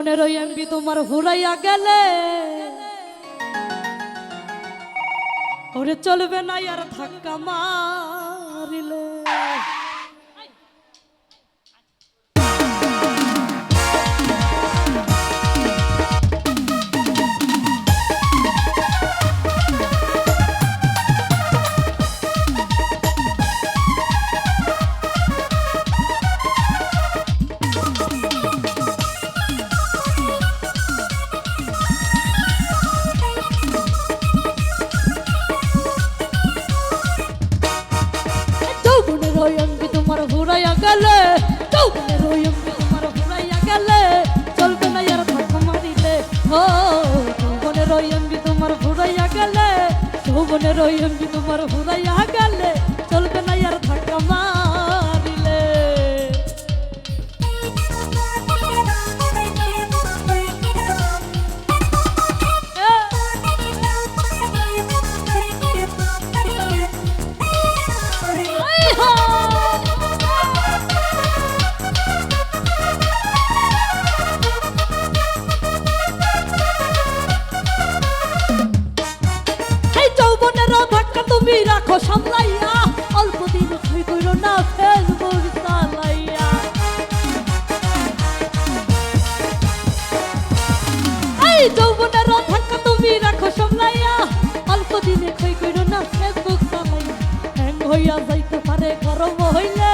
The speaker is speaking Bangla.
এমবি তোমার ঘুরাইয়া গেলে ওরে চলবে না আর ধাক্কা মারিলে। এমবি তোমার ঘুরাইয়া গেলে এমবি তোমার ঘুরাইয়া গেলে চলবে না আর ধাক্কা মারিলে। ও যৌবনের এমবি তোমার ঘুরাইয়া গেলে এমবি তোমার ঘুরাইয়া গেলে চলবে না আর ধাক্কা মারিলে। তুমি রাখো সামলাইয়া অল্প দিন তুই করো না ফেসবুক চালাইয়া। এই যৌবনের ধাক্কা তুমি রাখো সামলাইয়া অল্প দিনে খই করো না ফেসবুক চালাইয়া। হ্যাং হইয়া যাইতে পারে গরম হইলে